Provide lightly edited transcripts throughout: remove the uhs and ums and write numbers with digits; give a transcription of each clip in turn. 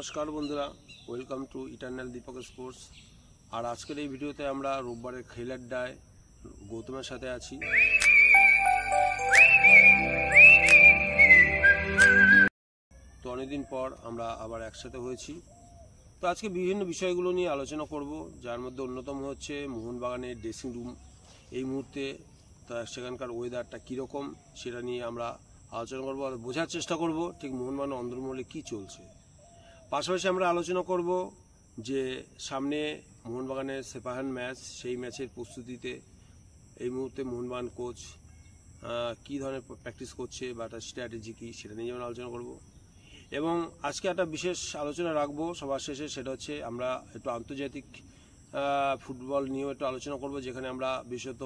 নমস্কার বন্ধুরা, welcome to eternal Deepak sports. আর আজকের এই ভিডিওতে আমরা রোববারের খেলাড্ডায় গৌতমের সাথে আছি। তো অনেকদিন পর আমরা আবার একসাথে হয়েছি। তো আজকে বিভিন্ন বিষয়গুলো নিয়ে আলোচনা করব, যার মধ্যে অন্যতম হচ্ছে মোহনবাগানের ড্রেসিং রুম এই মুহূর্তে সেখানকার ওয়েদারটা কীরকম সেটা নিয়ে আমরা আলোচনা করব আর বোঝার চেষ্টা করব ঠিক মোহনবাগানের অন্দরমহলে কী চলছে। পাশাপাশি আমরা আলোচনা করব যে সামনে মোহনবাগানের সেপাহান ম্যাচ, সেই ম্যাচের প্রস্তুতিতে এই মুহূর্তে মোহনবাগান কোচ কী ধরনের প্র্যাকটিস করছে বা তার স্ট্র্যাটেজি কী সেটা নিয়ে আমরা আলোচনা করব। এবং আজকে একটা বিশেষ আলোচনা রাখবো সবার শেষে, সেটা হচ্ছে আমরা একটু আন্তর্জাতিক ফুটবল নিয়েও একটু আলোচনা করব, যেখানে আমরা বিশেষত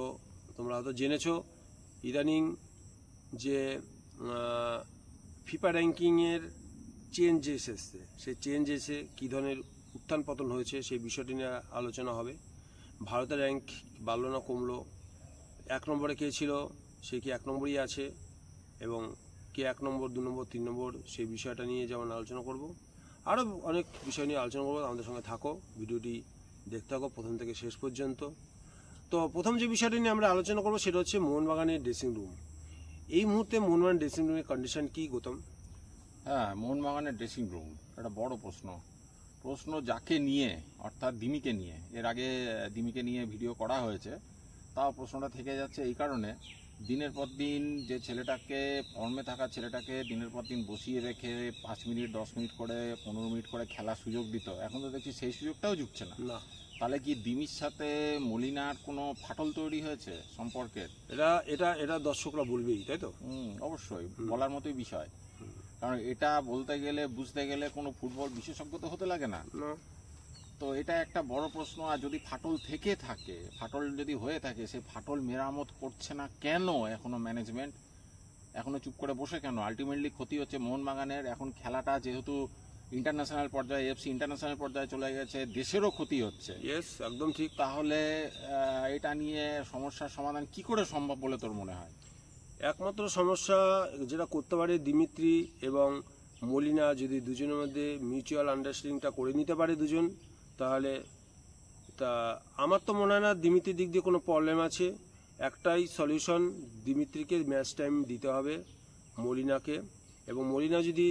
তোমরা হয়তো জেনেছো ইদানিং যে ফিফা র্যাঙ্কিংয়ের চেঞ্জ এসেছে, সেই চেঞ্জ এসে কী ধরনের উত্থান পতন হয়েছে সেই বিষয়টি নিয়ে আলোচনা হবে। ভারতের র্যাঙ্ক বাড়লো না কমলো, 1 নম্বরে কে ছিল সে কি 1 নম্বরই আছে, এবং কে 1 নম্বর 2 নম্বর 3 নম্বর সেই বিষয়টা নিয়ে যেমন আলোচনা করব, আরও অনেক বিষয় নিয়ে আলোচনা করবো। আমাদের সঙ্গে থাকো, ভিডিওটি দেখতে থাকো প্রথম থেকে শেষ পর্যন্ত। তো প্রথম যে বিষয়টি নিয়ে আমরা আলোচনা করবো সেটা হচ্ছে মোহনবাগানের ড্রেসিং রুম। এই মুহূর্তে মোহনবাগান ড্রেসিং রুমের কন্ডিশন কী গৌতম? হ্যাঁ, মোহনবাগানের ড্রেসিং রুম একটা বড় প্রশ্ন যাকে নিয়ে, অর্থাৎ দিমিকে নিয়ে। এর আগে দিমিকে নিয়ে ভিডিও করা হয়েছে, তাও প্রশ্নটা থেকে যাচ্ছে এই কারণে, দিনের পর দিন যে ছেলেটাকে, ফর্মে থাকা ছেলেটাকে দিনের পর দিন বসিয়ে রেখে 5 মিনিট 10 মিনিট করে 15 মিনিট করে খেলার সুযোগ দিত, এখন তো দেখছি সেই সুযোগটাও জুটছে না। তাহলে কি দিমির সাথে মলিনার কোনো ফাটল তৈরি হয়েছে সম্পর্কের? এটা দর্শকরা বলবেই, তাই তো? অবশ্যই বলার মতোই বিষয়, কারণ এটা বলতে গেলে বুঝতে গেলে কোনো ফুটবল বিশেষজ্ঞ তো হতে লাগে না। তো এটা একটা বড় প্রশ্ন। আর যদি ফাটল থেকে থাকে, ফাটল যদি হয়ে থাকে, সে ফাটল মেরামত করছে না কেন এখনো ম্যানেজমেন্ট? এখনো চুপ করে বসে কেন? আলটিমেটলি ক্ষতি হচ্ছে মোহনবাগানের। এখন খেলাটা যেহেতু ইন্টারন্যাশনাল পর্যায়ে, এফসি ইন্টারন্যাশনাল পর্যায়ে চলে গেছে, দেশেরও ক্ষতি হচ্ছে। ইয়েস, একদম ঠিক। তাহলে এটা নিয়ে সমস্যার সমাধান কি করে সম্ভব বলে তোর মনে হয়? একমাত্র সমস্যা যেটা করতে পারে দিমিত্রি এবং মলিনা, যদি দুজনের মধ্যে মিউচুয়াল আন্ডারস্ট্যান্ডিংটা করে নিতে পারে দুজন, তাহলে তা আমার তো মনে হয় না দিমিত্রির দিক দিয়ে কোনো প্রবলেম আছে। একটাই সলিউশন, দিমিত্রিকে ম্যাচ টাইম দিতে হবে মলিনাকে, এবং মলিনা যদি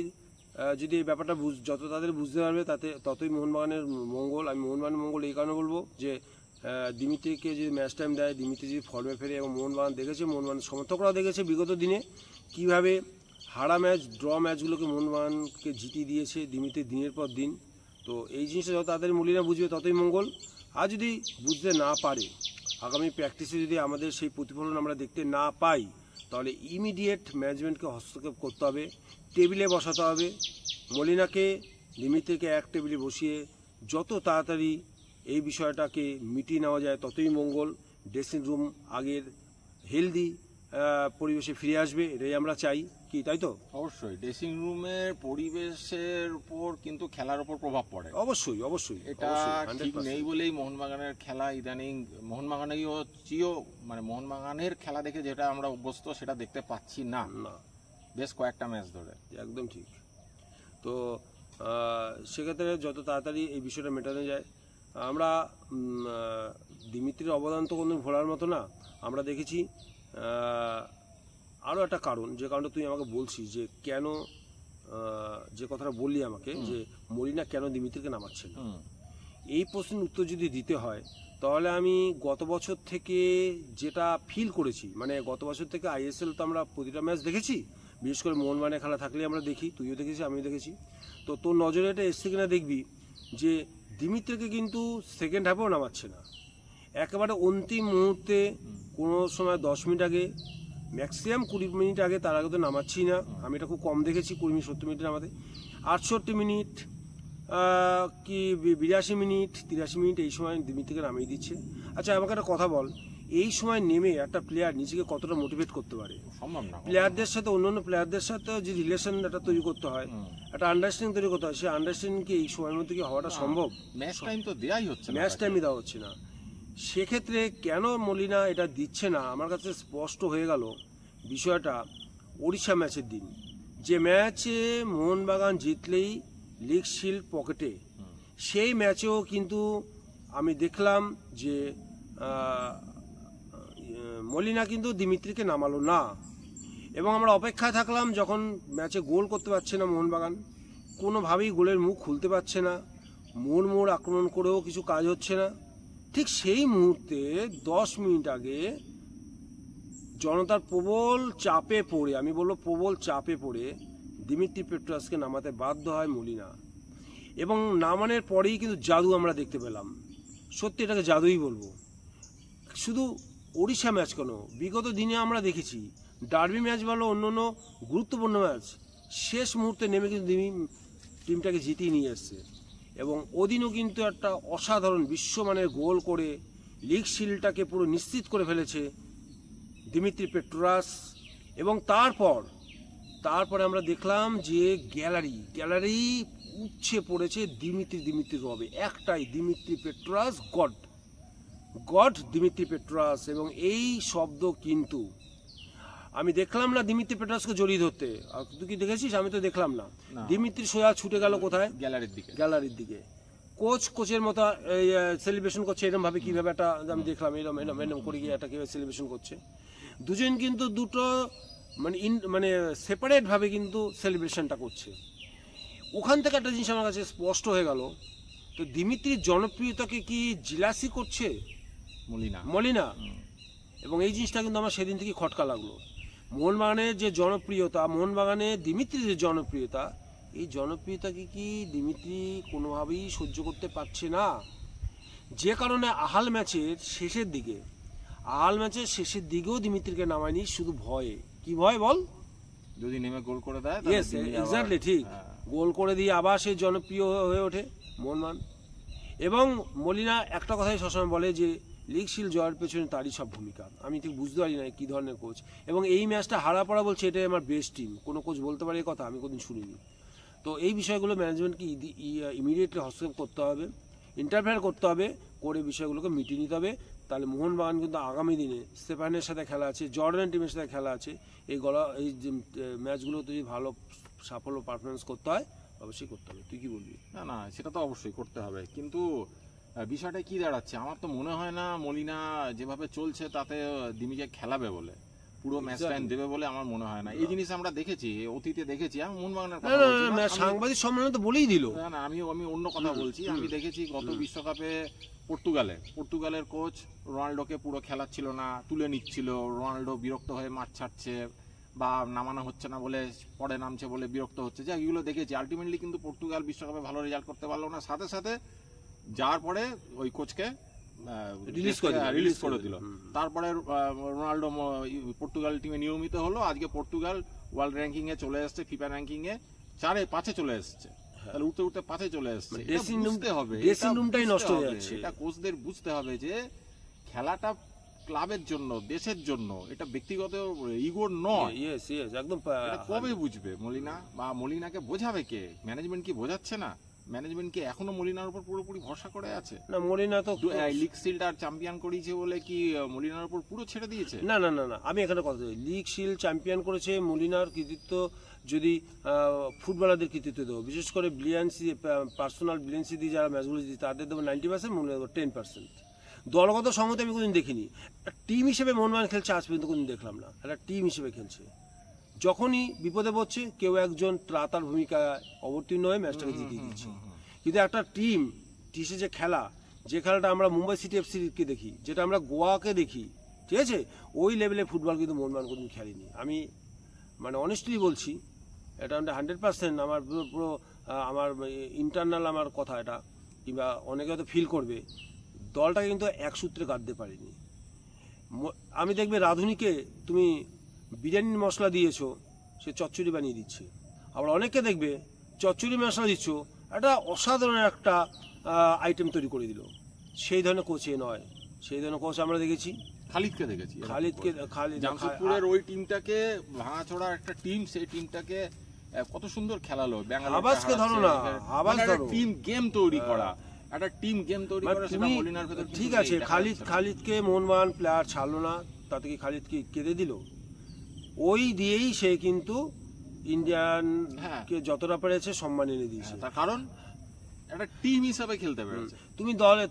এই ব্যাপারটা যত তাদের বুঝতে পারবে ততই মোহনবাগানের মঙ্গল। আমি মোহনবাগানের মঙ্গল এই কারণে বলবো যে দিমিত্রিকে যদি ম্যাচ টাইম দেয়, দিমিত্রি যদি ফর্মে ফেরে, এবং মোহনবাগান দেখেছে, মোহনবাগানের সমর্থকরাও দেখেছে বিগত দিনে কীভাবে হারা ম্যাচ, ড্র ম্যাচগুলোকে মোহনবাগানকে জিতিয়ে দিয়েছে দিমিত্রি দিনের পর দিন। তো এই জিনিসটা যত তাদের মলিনা বুঝবে ততই মঙ্গল। আর যদি বুঝতে না পারে, আগামী প্র্যাকটিসে যদি আমাদের সেই প্রতিফলন আমরা দেখতে না পাই, তাহলে ইমিডিয়েট ম্যানেজমেন্টকে হস্তক্ষেপ করতে হবে, টেবিলে বসাতে হবে মলিনাকে, দিমিত্রিকে এক টেবিলে বসিয়ে যত তাড়াতাড়ি এই বিষয়টাকে মিটিয়ে নেওয়া যায় ততই মঙ্গল। ড্রেসিং রুম আগের হেলদি পরিবেশে ফিরে আসবে, এটাই আমরা চাই, কি তাই তো? অবশ্যই ড্রেসিং রুমের পরিবেশের উপর কিন্তু খেলার উপর প্রভাব পড়ে। অবশ্যই অবশ্যই, এটা ঠিক নেই বলেই মোহনবাগানের খেলা ইদানিং, মোহনবাগানের খেলা দেখে যেটা আমরা অভ্যস্ত সেটা দেখতে পাচ্ছি না বেশ কয়েকটা ম্যাচ ধরে। একদম ঠিক। তো সেক্ষেত্রে যত তাড়াতাড়ি এই বিষয়টা মেটানো যায়। আমরা দিমিত্রির অবদান তো কোনো ভোলার মতো না। আমরা দেখেছি আরও একটা কারণ, যে কারণটা তুই আমাকে বলছিস যে কেন, যে কথাটা বললি আমাকে যে মলিনা কেন দিমিত্রিকে নামাচ্ছে না, এই প্রশ্নের উত্তর যদি দিতে হয় তাহলে আমি গত বছর থেকে যেটা ফিল করেছি, মানে গত বছর থেকে আইএসএল তো আমরা প্রতিটা ম্যাচ দেখেছি, বিশেষ করে মোহনবাগানের খেলা থাকলে আমরা দেখি, তুইও দেখেছিস আমিও দেখেছি। তো তোর নজরে এটা এসছে কিনা দেখবি যে দিমিত্রিকে কিন্তু সেকেন্ড হাফেও নামাচ্ছে না, একেবারে অন্তিম মুহূর্তে, কোনো সময় 10 মিনিট আগে, ম্যাক্সিমাম 20 মিনিট আগে, তার আগে তো নামাচ্ছি না। আমি এটা খুব কম দেখেছি 20 মিনিট 70 মিনিটে নামাতে। 68 মিনিট কি 82 মিনিট 83 মিনিট এই সময় দিমিত্রিকে নামিয়ে দিচ্ছে। আচ্ছা আমাকে একটা কথা বল, এই সময় নেমে একটা প্লেয়ার নিজেকে কতটা মোটিভেট করতে পারে? সম্ভব না। প্লেয়ারদের সাথে, অন্যান্য প্লেয়ারদের সাথে যে রিলেশন একটা তৈরি করতে হয়, একটা আন্ডারস্ট্যান্ডিং তৈরি করতে হয়, সেই আন্ডারস্ট্যান্ডিং কি এই সময়ের মধ্যে কি হওয়াটা সম্ভব? ম্যাচ টাইম তো দেওয়াই হচ্ছে না, ম্যাচ টাইমই দেওয়া হচ্ছে না। সেক্ষেত্রে কেন মলিনা এটা দিচ্ছে না আমার কাছে স্পষ্ট হয়ে গেল বিষয়টা। ওড়িশা ম্যাচের দিন, যে ম্যাচে মোহনবাগান জিতলেই লিগ শিল্ড পকেটে, সেই ম্যাচেও কিন্তু আমি দেখলাম যে মলিনা কিন্তু দিমিত্রিকে নামালো না, এবং আমরা অপেক্ষায় থাকলাম যখন ম্যাচে গোল করতে পারছে না মোহনবাগান, কোনোভাবেই গোলের মুখ খুলতে পারছে না, মোড় আক্রমণ করেও কিছু কাজ হচ্ছে না। ঠিক সেই মুহূর্তে 10 মিনিট আগে জনতার প্রবল চাপে পড়ে, আমি বলবো প্রবল চাপে পড়ে দিমিত্রি পেট্রাসকে নামাতে বাধ্য হয় মলিনা, এবং নামানোর পরেই কিন্তু জাদু আমরা দেখতে পেলাম। সত্যি এটাকে জাদুই বলবো। শুধু ওড়িশা ম্যাচ কেন, বিগত দিনে আমরা দেখেছি ডার্বি ম্যাচ বলো অন্য গুরুত্বপূর্ণ ম্যাচ, শেষ মুহূর্তে নেমে কিন্তু টিমটাকে জিতিয়ে নিয়ে এসছে, এবং ওদিনও কিন্তু একটা অসাধারণ বিশ্বমানের গোল করে লিগ শিল্ডটাকে পুরো নিশ্চিত করে ফেলেছে দিমিত্রি পেট্রাস। এবং তারপরে আমরা দেখলাম যে গ্যালারি উচ্ছে পড়েছে দিমিত্রি রবে, একটাই দিমিত্রি পেট্রাস গড দিমিত্রি পেট্রাস। এবং এই শব্দ কিন্তু আমি দেখলাম না দিমিত্রি পেট্রাসকে জড়িয়ে ধরতে, তুই কি দেখেছিস? আমি তো দেখলাম না। দিমিত্রি সোজা ছুটে গেল কোথায়? গ্যালারির দিকে। কোচের মতো সেলিব্রেশন করছে এরকম ভাবে, কিভাবে একটা আমি দেখলাম এরম করে গিয়ে একটা কিভাবে সেলিব্রেশন করছে। দুজন কিন্তু দুটো মানে সেপারেট ভাবে কিন্তু সেলিব্রেশনটা করছে। ওখান থেকে একটা জিনিস আমার কাছে স্পষ্ট হয়ে গেল, তো দিমিত্রির জনপ্রিয়তাকে কি জিলাসি করছে মলিনা? এবং এই জিনিসটা কিন্তু আমার সেদিন থেকে খটকা লাগলো। মোহনবাগানের যে জনপ্রিয়তা, মোহনবাগানে দিমিত্রির যে জনপ্রিয়তা, এই জনপ্রিয়তাকে কি দিমিত্রি কোনোভাবেই সহ্য করতে পারছে না, যে কারণে আহাল ম্যাচের শেষের দিকেও দিমিত্রিকে নামায়নি, শুধু ভয়ে। কি ভয় বল? যদি নেমে গোল করে দেয়। ইয়েস, এক্স্যাক্টলি ঠিক। গোল করে দিয়ে আবার সে জনপ্রিয় হয়ে ওঠে মোহনবাগান। এবং মলিনা একটা কথাই সবসময় বলে যে লিগ শিল্ড জয়ের পেছনে তারই সব ভূমিকা। আমি ঠিক বুঝতে পারি না কী ধরনের কোচ, এবং এই ম্যাচটা হারা পড়া বলছে এটাই আমার বেস্ট টিম। কোনো কোচ বলতে পারে এই কথা? আমি কোনদিন শুনিনি। তো এই বিষয়গুলো ম্যানেজমেন্টকে ইমিডিয়েটলি হস্তক্ষেপ করতে হবে, ইন্টারফেয়ার করতে হবে, করে বিষয়গুলোকে মিটিয়ে নিতে হবে। তাহলে মোহনবাগান কিন্তু আগামী দিনে স্টেফানের সাথে খেলা আছে, জর্ডান টিমের সাথে খেলা আছে, এই যে ম্যাচগুলোতে যদি ভালো সাফল্য পারফরমেন্স করতে হয় অবশ্যই করতে হবে। তুই কি বলবি? না, সেটা তো অবশ্যই করতে হবে, কিন্তু বিষয়টা কি দাঁড়াচ্ছে, আমার তো মনে হয় না মলিনা যেভাবে চলছে তাতে দিমিকে খেলাবে বলে, পুরো ম্যাচ টাইম দেবে বলে আমার মনে হয় না। এই জিনিস আমরা দেখেছি, অতীতে দেখেছি। আমি মোহনবাগানের কথা বলছি না, সাংবাদিক সম্মেলনে তো বলেই দিল। না, আমি অন্য কথা বলছি। আমি দেখেছি গত বিশ্বকাপে পর্তুগালের কোচ রোনাল্ডোকে পুরো খেলাচ্ছিল না, তুলে নিচ্ছিল। রোনাল্ডো বিরক্ত হয়ে মাঠ ছাড়ছে বা নামানো হচ্ছে না বলে, পরে নামছে বলে বিরক্ত হচ্ছে, যা এগুলো দেখেছি। আলটিমেটলি কিন্তু পর্তুগাল বিশ্বকাপে ভালো রেজাল্ট করতে পারলো না, সাথে যাওয়ার পরে ওই কোচকে রিলিজ করে দিল। তারপরে রোনাল্ডো পর্তুগাল টিমে নিয়মিত হলো। আজকে পর্তুগাল ওয়ার্ল্ড র্যাঙ্কিং এ চলে এসছে, ফিফা র্যাঙ্কিং এ 4-5 চলে এসছে। তাহলে উঠতে 5 চলে এসছে। বুঝতে হবে, এটা কোচদের বুঝতে হবে যে খেলাটা ক্লাবের জন্য, দেশের জন্য, এটা ব্যক্তিগত ইগোর নয়। একদম। কবে বুঝবে মলিনা, বা মলিনাকে বোঝাবে কে? ম্যানেজমেন্ট কি বোঝাচ্ছে না? ম্যানেজমেন্ট কি এখনো মলিনার উপর পুরোপুরি ভরসা করে আছে? না, মলিনা তো লিগ শিল্ড আর চ্যাম্পিয়ন করেছে বলে কি মলিনার উপর পুরো ছেড়ে দিয়েছে? না, আমি এখানে কথা বলি, লিগ শিল্ড চ্যাম্পিয়ন করেছে, মলিনার কৃতিত্ব যদি ফুটবলারদের কৃতিত্ব দেবো, বিশেষ করে পার্সোনাল ব্রিলিয়েন্সি দিয়ে যারা ম্যাচগুলো দিচ্ছে তাদের দেবো 90%, মলিনা দেবো 10%। দলগত সংহতি আমি কোনদিন দেখিনি। টিম হিসেবে মোহনবাগান খেলছে আজ পর্যন্ত কোনদিন দেখলাম না। একটা টিম হিসেবে খেলছে, যখনই বিপদে পড়ছে কেউ একজন ত্রাতার ভূমিকায় অবতীর্ণ হয়ে ম্যাচটাকে জিতিয়ে দিচ্ছে। কিন্তু একটা টিম টিসে যে খেলাটা আমরা মুম্বাই সিটি এফসিকে দেখি, যেটা আমরা গোয়াকে দেখি, ঠিক আছে, ওই লেভেলে ফুটবল কিন্তু মোহনবাগান কোনদিন খেলেনি। আমি অনেস্টলি বলছি, এটা 100% আমার পুরো আমার ইন্টারনাল আমার কথা এটা, কিংবা অনেকে হয়তো ফিল করবে, দলটাকে কিন্তু এক সূত্রে গাঁথতে পারিনি। আমি দেখবে রাঁধুনিকে তুমি বিরিয়ানির মশলা দিয়েছো, সে চচ্চড়ি বানিয়ে দিচ্ছে। আবার অনেককে দেখবে চচ্চড়ি মশলা দিচ্ছ, একটা অসাধারণ একটা আইটেম তৈরি করে দিল। সেই ধরনের কোচ নয়, সেই ধরনের কোচ আমরা দেখেছি। জামশেদপুরের ওই টিমটাকে ভাঙাচোরা একটা টিম, সেই টিমটাকে কত সুন্দর খেলালো। আবাসকে ধরো না, আবাস ধরো, টিম গেম তৈরি করা, একটা টিম গেম তৈরি করা, সেটা মলিনার ভেতর ঠিক আছে। খালিদকে মোহনবাগান প্লেয়ার ছাড়লো না, তাতে কি খালিদকে কেঁদে দিল? ওই দিয়েই সে কিন্তু ইন্ডিয়ানকে যতটা পেরেছে সম্মান এনে দিয়েছে। তার কারণ একটা টিম হিসাবে খেলতে পেরেছে।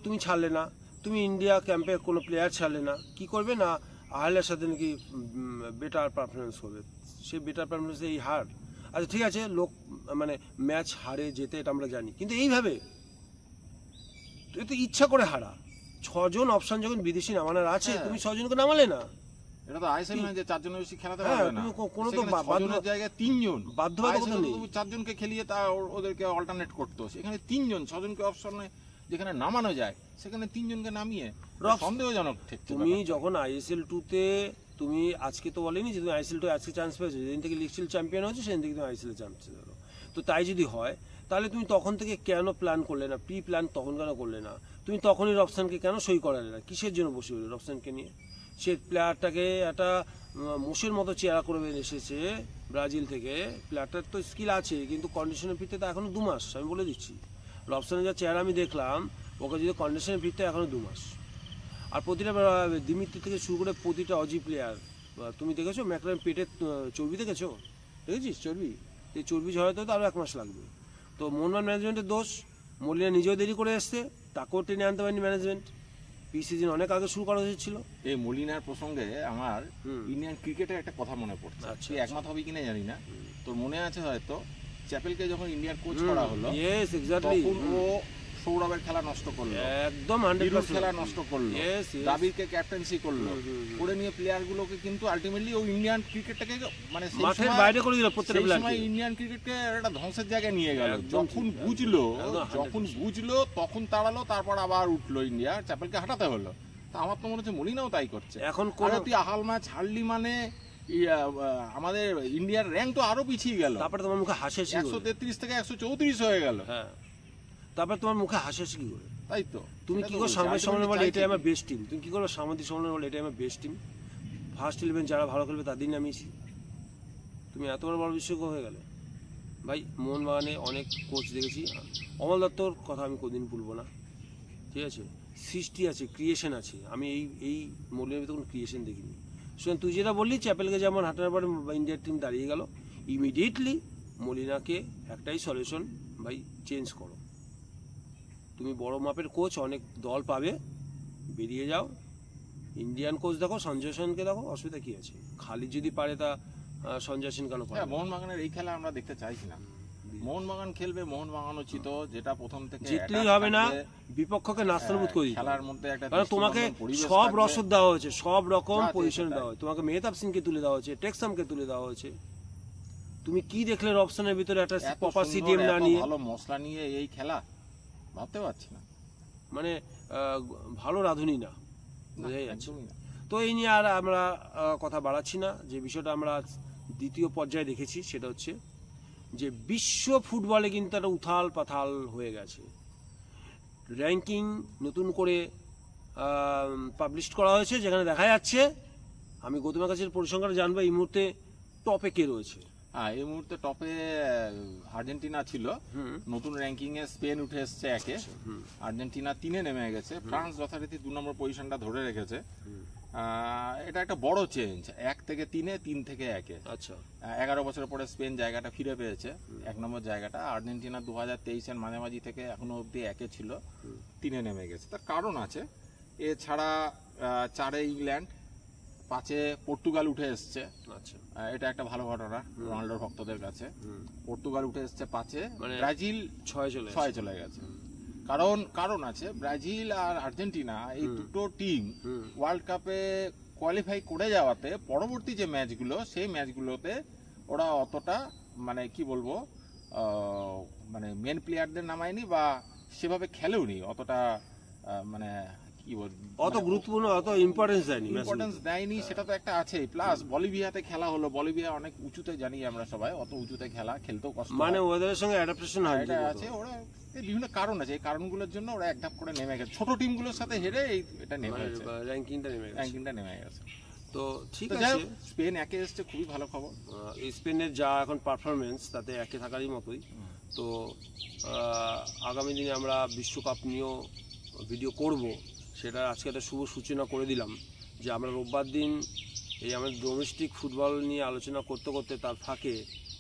তুমি ছাড়লে না, তুমি ইন্ডিয়া ক্যাম্পে কোনো প্লেয়ার ছাড়লে না, কি করবে না আহলের সাথে নাকি বেটার পারফরমেন্স করবে, সেই বেটার পারফরমেন্সে এই হার। আচ্ছা ঠিক আছে, লোক মানে ম্যাচ হারে যেতে এটা আমরা জানি, কিন্তু এইভাবে তুই তো ইচ্ছা করে হারা। 6 জন অপশন যখন বিদেশি নামানোর আছে, তুমি 6 জনকে নামালে না। এটা তো আইএসএল না যে 4 জনের বেশি খেলাতে হ্যাঁ, পারবে না, তুমি কোনো তো সেখানে 6 জনের জায়গায় 3 জন বাধ্যবাধকতা নেই। 4 জনকে খেলিয়ে তা ওদেরকে অল্টারনেট করতো, সেখানে 3 জন 6 জনকে অপশনে যেখানে নামানো যায় সেখানে 3 জনকে নামিয়ে সন্দেহজনক ঠেকছে। তুমি যখন আইএসএল 2-তে তুমি আজকে তো বলেনি যে তুমি আইএসএল 2 আজকে চান্স পেয়েছো, যেদিন থেকে লিগ শিল্ড চ্যাম্পিয়ন হচ্ছে সেদিন থেকে তুমি আইএসএল চান্স পেলো। তো তাই যদি হয় তাহলে তুমি তখন থেকে কেন প্ল্যান করলে না, প্রি প্ল্যান তখন কেন করলে না? তুমি তখনই রবসানকে কেন সই করালে না? কিসের জন্য বসে রইল রবসানকে নিয়ে? সে প্লেয়ারটাকে একটা মোষের মতো চেয়ারা করে এসেছে ব্রাজিল থেকে। প্লেয়ারটার তো স্কিল আছে, কিন্তু কন্ডিশনের ফিরতে তো এখনও 2 মাস। আমি বলে দিচ্ছি, রবসানের যা চেহারা আমি দেখলাম, ওকে যদি কন্ডিশনে ফিরতে এখনও 2 মাস। আর প্রতিটা দিমিত্রি থেকে শুরু করে প্রতিটা অজি প্লেয়ার, তুমি দেখেছো ম্যাকলারেন পেটের চর্বি দেখেছিস চর্বি? এই চর্বি ঝরাতে তো আরও 1 মাস লাগবে। তো মোহনবাগান ম্যানেজমেন্টের দোষ, মলিনা নিজেও দেরি করে এসছে, তাকেও টেনে আনতে পারেনি ম্যানেজমেন্ট। সিজন অনেক আগে শুরু করা উচিত ছিল। এই মলিনার প্রসঙ্গে আমার ইন্ডিয়ান ক্রিকেটের একটা কথা মনে পড়ছে, তুই একমত হবি কিনা জানি না, তোর মনে আছে হয়তো চ্যাপেলকে যখন ইন্ডিয়ার কোচ করা হলো, তখন ও সৌরভের খেলা নষ্ট করলো, একদম 100% খেলা নষ্ট করলো, দ্রাবিড়কে ক্যাপ্টেন্সি করলো, করে নিয়ে প্লেয়ার গুলোকে কিন্তু আলটিমেটলি ও ইন্ডিয়ান ক্রিকেটটাকে মানে মাঠের বাইরে করে দিল, প্রত্যেকটা প্লেয়ারকে ইন্ডিয়ান ক্রিকেটকে একটা ধ্বংসের জায়গায় নিয়ে গেল। যখন বুঝলো তখন তাড়ালো, তারপর আবার উঠলো ইন্ডিয়া, চ্যাপেলকে হাঁটাতে হলো। তা আমার তো মনে হচ্ছে মলিনাও তাই করছে। এখন তুই আহাল ম্যাচ হারলি মানে আমাদের ইন্ডিয়ার র্যাঙ্ক তো আরো পিছিয়ে গেল। তারপরে তোমার মুখে হাসি 133 থেকে 134 হয়ে গেল। হ্যাঁ, তারপর তোমার মুখে হাসি কি করে? তাই তো তুমি কি করে সাংবাদিক সম্মেলন বলে এটাই আমার বেস্ট টিম, তুমি কি করে সাংবাদিক সম্মেলন বলে এটাই আমার বেস্ট টিম, ফার্স্ট 11 যারা ভালো খেলবে তাদের নামিয়েছি, তুমি এত বড় বিশ্বকাপ হয়ে গেলে। ভাই মোহনবাগানে অনেক কোচ দেখেছি, অমল দত্তর কথা আমি কোনদিন ভুলবো না, ঠিক আছে? সৃষ্টি আছে, ক্রিয়েশন আছে, আমি এই মলিনার ভিতরে কোনো ক্রিয়েশন দেখিনি। সুতরাং তুই যেটা বললি চ্যাপেলকে যেমন হাঁটার পরে ইন্ডিয়ার টিম দাঁড়িয়ে গেল, ইমিডিয়েটলি মলিনাকে একটাই সলিউশন, ভাই চেঞ্জ করো। তুমি বড় মাপের কোচ, অনেক দল পাবে, বেরিয়ে যাও, ইন্ডিয়ান কোচ দেখো, সঞ্জয় সেনকে দেখো, অসুবিধা কি আছে? খালি যদি পারে তা সঞ্জয় সেন কেন পারে? মোহনবাগানের এই খেলা আমরা দেখতে চাইছি না। মোহনবাগান খেলবে মোহনবাগান উচিত, যেটা প্রথম থেকে জিতলেই হবে না, বিপক্ষকে নাস্তানাবুদ করে দিতে খেলার মধ্যে একটা, কারণ তোমাকে সব রসদ দেওয়া হয়েছে, সব রকম পজিশন দেওয়া হয়েছে, তোমাকে মেহতাব সিংকে তুলে দেওয়া হয়েছে, টেক্সামকে তুলে দেওয়া হয়েছে। তুমি কি দেখলে রবসানের ভিতরে একটা প্রপার সিডিএম না নিয়ে, ভালো মশলা নিয়ে এই খেলা ভাবতে পারছি না, মানে ভালো রাঁধুনি না, বোঝাই যাচ্ছে। তো এই নিয়ে আর আমরা কথা বাড়াচ্ছি না। যে বিষয়টা আমরা দ্বিতীয় পর্যায়ে দেখেছি সেটা হচ্ছে যে বিশ্ব ফুটবলে কিন্তু একটা উথাল পাথাল হয়ে গেছে। র্যাঙ্কিং নতুন করে পাবলিশ করা হয়েছে, যেখানে দেখা যাচ্ছে, আমি গৌতমের কাছে পরিসংখ্যান জানবো এই মুহূর্তে টপে কে রয়েছে। হ্যাঁ, এই মুহূর্তে টপে আর্জেন্টিনা ছিল, নতুন র্যাঙ্কিং এ স্পেন উঠে এসছে 1-এ, আর্জেন্টিনা 3-এ নেমে গেছে, ফ্রান্স যথারীতি 2 নম্বর পজিশনটা ধরে রেখেছে। এটা একটা বড় চেঞ্জ, 1 থেকে 3-এ, 3 থেকে 1-এ। আচ্ছা, 11 বছর পরে স্পেন জায়গাটা ফিরে পেয়েছে, 1 নম্বর জায়গাটা। আর্জেন্টিনা 2023-এর মাঝামাঝি থেকে এখনো অব্দি 1-এ ছিল, 3-এ নেমে গেছে। তার কারণ আছে, এছাড়া 4-এ ইংল্যান্ড, 5-এ পর্তুগাল উঠে এসছে। আচ্ছা, এটা একটা ভালো ঘটনা রোনাল্ডোর ভক্তদের কাছে। পর্তুগাল উঠে এসছে 5-এ, ব্রাজিল 6 চলে গেছে। কারণ আছে, ব্রাজিল আর আর্জেন্টিনা এই দুটো টিম ওয়ার্ল্ড কাপে কোয়ালিফাই করে যাওয়াতে পরবর্তী যে ম্যাচগুলো, সেই ম্যাচগুলোতে ওরা অতটা মানে কি বলবো, মানে মেন প্লেয়ারদের নামায়নি বা সেভাবে খেলেওনি, অতটা মানে কি বলবো, অত গুরুত্বপূর্ণ, অত ইম্পর্টেন্স দেয়নি। সেটা তো একটা আছে। প্লাস বলিভিয়াতে খেলা হলো, বলিভিয়া অনেক উঁচুতে, জানি আমরা সবাই, অত উঁচুতে খেলা খেলতেও কষ্ট, মানে ওদের সঙ্গে অ্যাডাপ্টেশন হয়, এটা আছে। ওরা বিভিন্ন কারণ আছে, এই কারণগুলোর জন্য ওরা এক ধাপ করে নেমে গেছে, ছোট টিমগুলোর সাথে হেরে এটা নেমে গেছে, র্যাঙ্কিংটা নেমে গেছে। তো ঠিক আছে, স্পেন 1-এ এসছে, খুবই ভালো খবর। স্পেনের যা এখন পারফরমেন্স, তাতে 1-এ থাকারই মতোই। তো আগামী দিনে আমরা বিশ্বকাপ নিয়েও ভিডিও করব, সেটা আজকে একটা শুভ সূচনা করে দিলাম যে আমরা রোববার দিন এই আমাদের ডোমেস্টিক ফুটবল নিয়ে আলোচনা করতে করতে তার ফাঁকে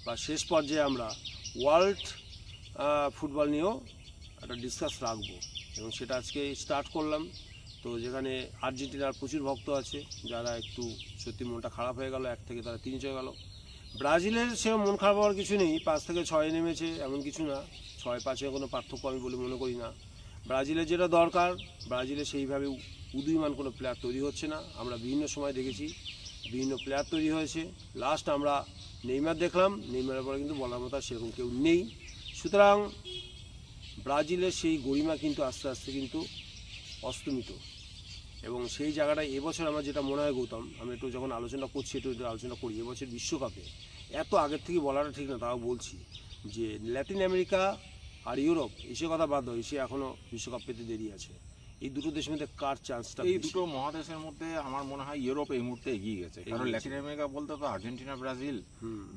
বা শেষ পর্যায়ে আমরা ওয়ার্ল্ড ফুটবল নিয়েও একটা ডিসকাস রাখবো, এবং সেটা আজকে স্টার্ট করলাম। তো যেখানে আর্জেন্টিনার প্রচুর ভক্ত আছে, যারা একটু সত্যি মনটা খারাপ হয়ে গেল, 1 থেকে তারা 3 চলে গেল। ব্রাজিলের সেরকম মন খারাপ হওয়ার কিছু নেই, 5 থেকে 6 নেমেছে, এমন কিছু না। 6-5-এ কোনো পার্থক্য আমি বলে মনে করি না। ব্রাজিলের যেটা দরকার, ব্রাজিলে সেইভাবে উদীয়মান কোনো প্লেয়ার তৈরি হচ্ছে না। আমরা বিভিন্ন সময় দেখেছি বিভিন্ন প্লেয়ার তৈরি হয়েছে। লাস্ট আমরা নেইমার দেখলাম, নেইমারের পরে কিন্তু বলার মতো সেরকম কেউ নেই। সুতরাং ব্রাজিলের সেই গরিমা কিন্তু আস্তে আস্তে কিন্তু অস্তমিত, এবং সেই জায়গাটায় এবছর আমার যেটা মনে হয় গৌতম, আমি একটু যখন আলোচনা করছি একটু আলোচনা করি, এবছর বিশ্বকাপে এত আগের থেকে বলাটা ঠিক না, তাও বলছি যে ল্যাটিন আমেরিকা আর ইউরোপ, এসে কথা বাদ দাও, এসে এখনও বিশ্বকাপ পেতে দেরি আছে। এই দুটো দেশের মধ্যে কার চান্সটা? এই দুটো মহাদেশের মধ্যে আমার মনে হয় ইউরোপ এই মুহূর্তে এগিয়ে গেছে, কারণ ল্যাটিন আমেরিকা বলতে তো আর্জেন্টিনা, ব্রাজিল।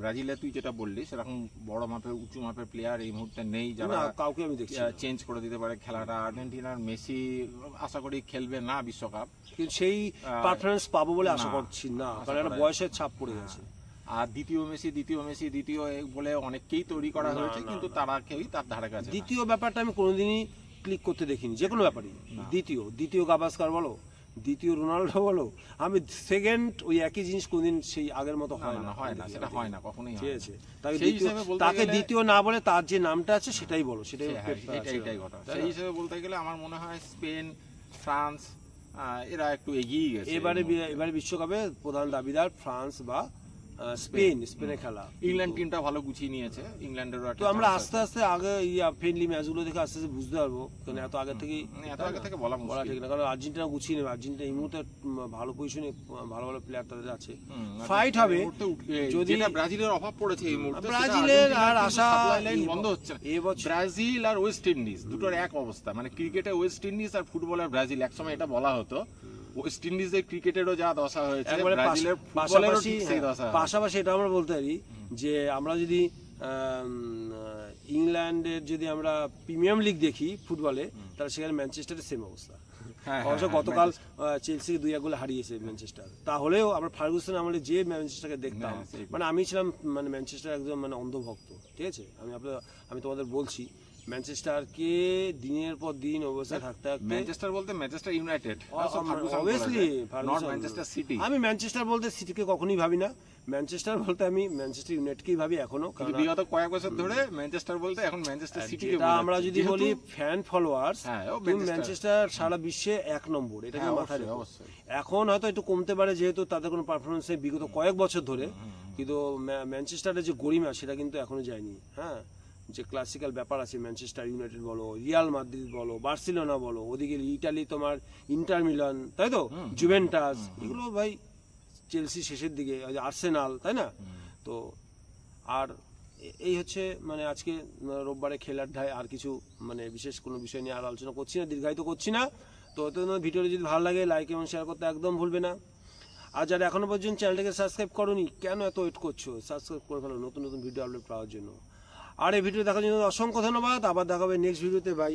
ব্রাজিলে তুই যেটা বললি সেরকম বড় মাপের উঁচু মাপের প্লেয়ার এই মুহূর্তে নেই যারা কাউকে আমি দেখছি চেঞ্জ করে দিতে পারে খেলাটা। আর্জেন্টিনার মেসি আশা করি খেলবে না বিশ্বকাপ, কিন্তু সেই পারফরমেন্স পাবো বলে আশা করছি না, কারণ একটা বয়সের ছাপ পড়ে গেছে। আর দ্বিতীয় মেসি বলে অনেককেই তৈরি করা হয়েছে, কিন্তু তারা কেউই তার ধারে কাছে। দ্বিতীয় ব্যাপারটা আমি কোনোদিনই ক্লিক করতে দেখিনি, যে কোনো ব্যাপারই। দ্বিতীয় গাভাস্কার বলো, দ্বিতীয় রোনাল্ডো বলো, আমি সেকেন্ড ওই একই জিনিস কোনদিন সেই আগের মতো হয় না, সেটা হয় না কখনোই। ঠিক আছে, তাকে দ্বিতীয় না বলে তার যে নামটা আছে সেটাই বলো, সেটাই ঘটনা। সেই হিসেবে বলতে গেলে আমার মনে হয় স্পেন, ফ্রান্স এরা একটু এগিয়ে গেছে। এবারে বিশ্বকাপে প্রধান দাবিদার ফ্রান্স বা স্পেনের খেলা। ইংল্যান্ড টিমটা ভালো গুছিয়ে নিয়েছে, ইংল্যান্ডেরও। তো আমরা আস্তে আস্তে আগে ফ্রেন্ডলি ম্যাচগুলো দেখে আস্তে আস্তে বুঝতে পারবো, কারণ এত আগে থেকে বলা ঠিক না, কারণ আর্জেন্টিনা গুছিয়ে নেবে। আর্জেন্টিনা এই মুহূর্তে ভালো পজিশনে, ভালো ভালো প্লেয়ার তাদের আছে, ফাইট হবে। যদি ব্রাজিলের অভাব পড়েছে এই মুহূর্তে, ব্রাজিলের আর আশা বন্ধ হচ্ছে ব্রাজিল আর ওয়েস্ট ইন্ডিজ দুটোর এক অবস্থা, মানে ক্রিকেটে ওয়েস্ট ইন্ডিজ আর ফুটবলার ব্রাজিল। একসময় এটা বলা হতো, ওয়েস্ট ইন্ডিজের ক্রিকেটেরও যা দশা হয়েছে, ব্রাজিলের ফুটবলেরও ঠিক সেই দশা। পাশাপাশি এটা আমরা বলতে পারি যে আমরা যদি ইংল্যান্ডের যদি আমরা প্রিমিয়াম লিগ দেখি ফুটবলে, তাহলে সেখানে ম্যানচেস্টারের সেম অবস্থা। অবশ্য গতকাল চেলসি 2-1 গোলে হারিয়েছে ম্যানচেস্টার। তাহলেও আমরা ফার্গুসন আমলে যে ম্যানচেস্টারকে দেখতাম, মানে আমি ছিলাম মানে ম্যানচেস্টার একদম মানে অন্ধভক্ত। ঠিক আছে, আমি তোমাদের বলছি, ম্যানচেস্টারকে দিনের পর দিন অবস্থায় থাকতে ম্যানচেস্টার বলতে Manchester United, obviously not Manchester city. আমি ম্যানচেস্টার বলতে সিটিকে কখনোই ভাবি না, ম্যানচেস্টার বলতে আমি ম্যানচেস্টার ইউনাইটেডকেই ভাবি এখনো। বিগত কয়েক বছর ধরে ম্যানচেস্টার বলতে এখন ম্যানচেস্টার সিটিকে আমরা যদি বলি ফ্যান ফলোয়ার্স, ম্যানচেস্টার সারা বিশ্বে 1 নম্বর, এটা কি মাথায় রাখো। এখন হয়তো একটু কমতে পারে, যেহেতু তাদের কোনো পারফরমেন্স নেই বিগত কয়েক বছর ধরে, কিন্তু ম্যানচেস্টারের যে গরিমা সেটা কিন্তু এখনো যায়নি। হ্যাঁ, যে ক্লাসিক্যাল ব্যাপার আছে, ম্যানচেস্টার ইউনাইটেড বলো, রিয়াল মাদ্রিদ বলো, বার্সেলোনা বলো, ওদিকে ইটালি তোমার ইন্টার মিলান, তাই তো, জুভেন্টাস, এগুলো ভাই, চেলসি শেষের দিকে, আর্সেনাল, তাই না? তো আর এই হচ্ছে মানে আজকে রোববারে খেলার ঢাই, আর কিছু মানে বিশেষ কোনো বিষয় নিয়ে আর আলোচনা করছি না, দীর্ঘায়িত করছি না। তো ভিডিওটি যদি ভালো লাগে লাইক এবং শেয়ার করতে একদম ভুলবে না। আর যারা এখনো পর্যন্ত চ্যানেলটাকে সাবস্ক্রাইব করোনি, কেন এত ওয়েট করছো? সাবস্ক্রাইব করে ফেলো নতুন নতুন ভিডিও আপলোড পাওয়ার জন্য। আর এই ভিডিও দেখার জন্য অসংখ্য ধন্যবাদ। আবার দেখাবে নেক্সট ভিডিওতে। বাই।